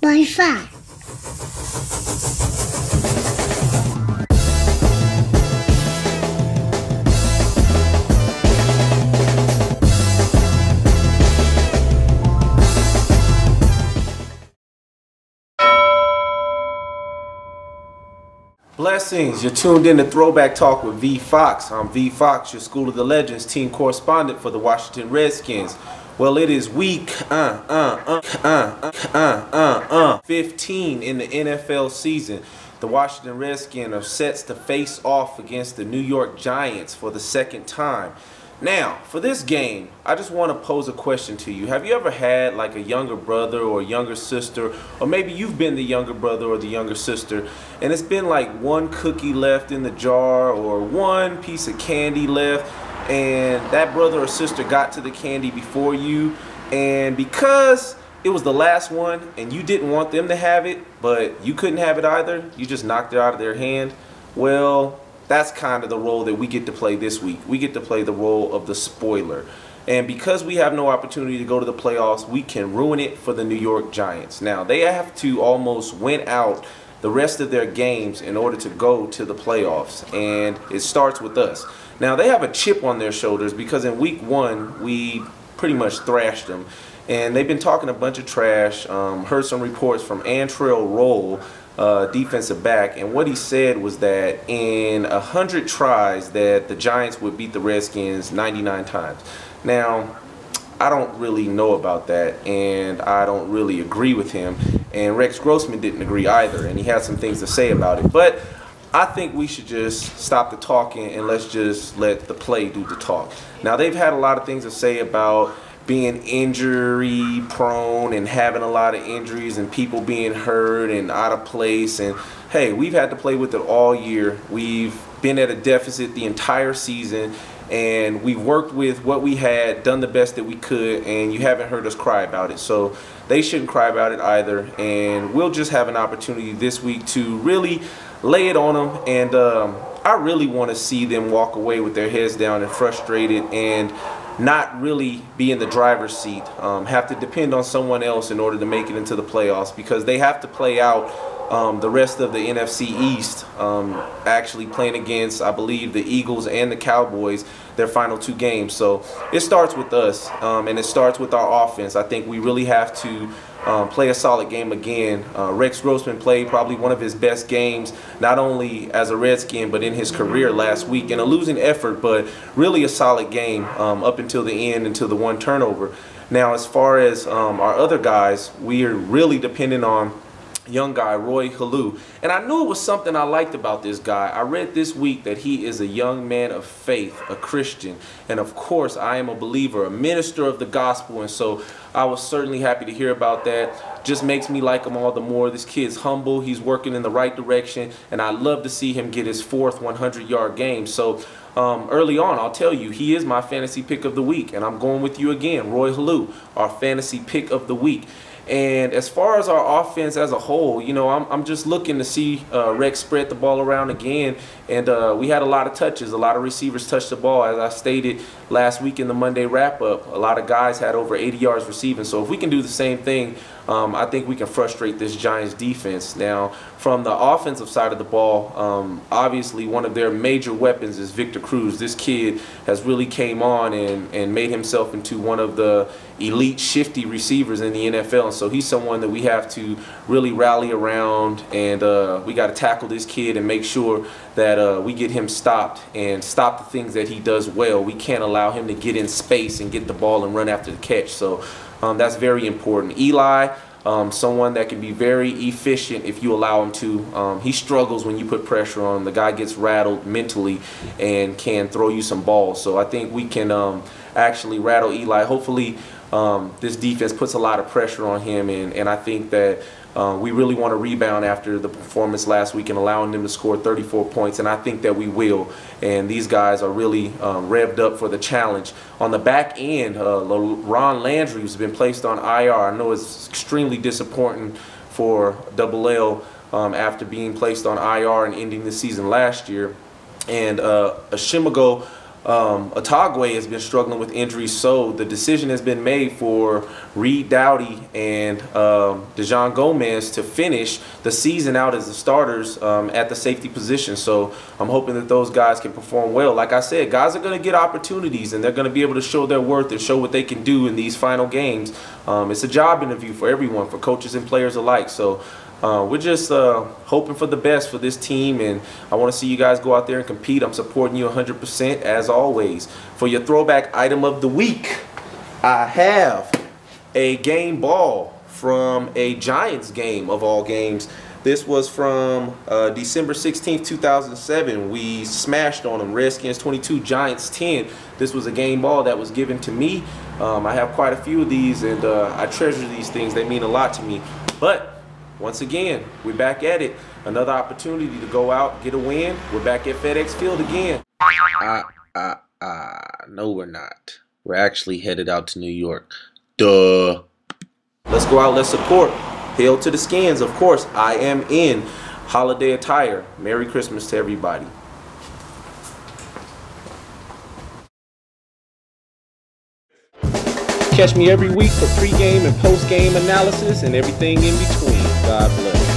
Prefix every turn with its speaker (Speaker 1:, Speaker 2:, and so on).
Speaker 1: by 5.
Speaker 2: Blessings, you're tuned in to Throwback Talk with V Fox. I'm V Fox, your School of the Legends team correspondent for the Washington Redskins. Well, it is week 15 in the NFL season. The Washington Redskins are set to face off against the New York Giants for the second time. Now, for this game, I just want to pose a question to you. Have you ever had like a younger brother or a younger sister, or maybe you've been the younger brother or the younger sister, and it's been like one cookie left in the jar or one piece of candy left, and that brother or sister got to the candy before you, and because it was the last one and you didn't want them to have it, but you couldn't have it either, you just knocked it out of their hand? Well, that's kind of the role that we get to play this week. We get to play the role of the spoiler. And because we have no opportunity to go to the playoffs, we can ruin it for the New York Giants. Now, they have to almost win out the rest of their games in order to go to the playoffs. And it starts with us. Now, they have a chip on their shoulders because in week 1, we pretty much thrashed them. And they've been talking a bunch of trash. Heard some reports from Antrell Roll, defensive back, and what he said was that in 100 tries that the Giants would beat the Redskins 99 times. Now, I don't really know about that, and I don't really agree with him, and Rex Grossman didn't agree either, and he had some things to say about it. But I think we should just stop the talking and let's just let the play do the talk. Now, they've had a lot of things to say about being injury prone and having a lot of injuries and people being hurt and out of place, and hey, we've had to play with it all year. We've been at a deficit the entire season, and we worked with what we had, done the best that we could, and you haven't heard us cry about it. So they shouldn't cry about it either, and we'll just have an opportunity this week to really lay it on them. And I really want to see them walk away with their heads down and frustrated and not really be in the driver's seat, have to depend on someone else in order to make it into the playoffs, because they have to play out the rest of the NFC East, actually playing against, I believe, the Eagles and the Cowboys, their final 2 games. So it starts with us, and it starts with our offense. I think we really have to play a solid game again. Rex Grossman played probably one of his best games, not only as a Redskin, but in his career last week, in a losing effort, but really a solid game up until the end, until the 1 turnover. Now, as far as our other guys, we are really dependent on young guy Roy Halou, and I knew it was something I liked about this guy. I read this week that he is a young man of faith, a Christian, and of course I am a believer, a minister of the gospel, and so I was certainly happy to hear about that. Just makes me like him all the more. This kid's humble, he's working in the right direction, and I love to see him get his 4th 100-yard game. So early on, I'll tell you, he is my fantasy pick of the week, and I'm going with you again, Roy Halou, our fantasy pick of the week. And as far as our offense as a whole, you know, I'm just looking to see Rex spread the ball around again. And we had a lot of touches. A lot of receivers touched the ball. As I stated last week in the Monday wrap-up, a lot of guys had over 80 yards receiving. So if we can do the same thing, I think we can frustrate this Giants defense. Now, from the offensive side of the ball, obviously one of their major weapons is Victor Cruz. This kid has really came on and made himself into one of the elite shifty receivers in the NFL. And so he's someone that we have to really rally around, and we got to tackle this kid and make sure that we get him stopped and stop the things that he does well. We can't allow him to get in space and get the ball and run after the catch. So that's very important. Eli, someone that can be very efficient if you allow him to. He struggles when you put pressure on him. The guy gets rattled mentally and can throw you some balls. So I think we can actually rattle Eli. Hopefully this defense puts a lot of pressure on him, and I think that we really want to rebound after the performance last week and allowing them to score 34 points, and I think that we will. And these guys are really revved up for the challenge. On the back end, Ron Landry has been placed on IR. I know it's extremely disappointing for Double L after being placed on IR and ending the season last year. And Ashimago Otagwe has been struggling with injuries, so the decision has been made for Reed Doughty and Dejon Gomez to finish the season out as the starters at the safety position. So I'm hoping that those guys can perform well. Like I said, guys are going to get opportunities, and they're going to be able to show their worth and show what they can do in these final games. It's a job interview for everyone, for coaches and players alike. So we're just hoping for the best for this team, and I want to see you guys go out there and compete. I'm supporting you 100% as always. For your throwback item of the week, I have a game ball from a Giants game of all games. This was from December 16th, 2007. We smashed on them. Redskins 22, Giants 10. This was a game ball that was given to me. I have quite a few of these, and I treasure these things. They mean a lot to me. But once again, we're back at it. Another opportunity to go out, get a win. We're back at FedEx Field again. No, we're not. We're actually headed out to New York. Duh. Let's go out, let's support. Hail to the Skins, of course. I am in holiday attire. Merry Christmas to everybody. Catch me every week for pregame and postgame analysis and everything in between. God bless.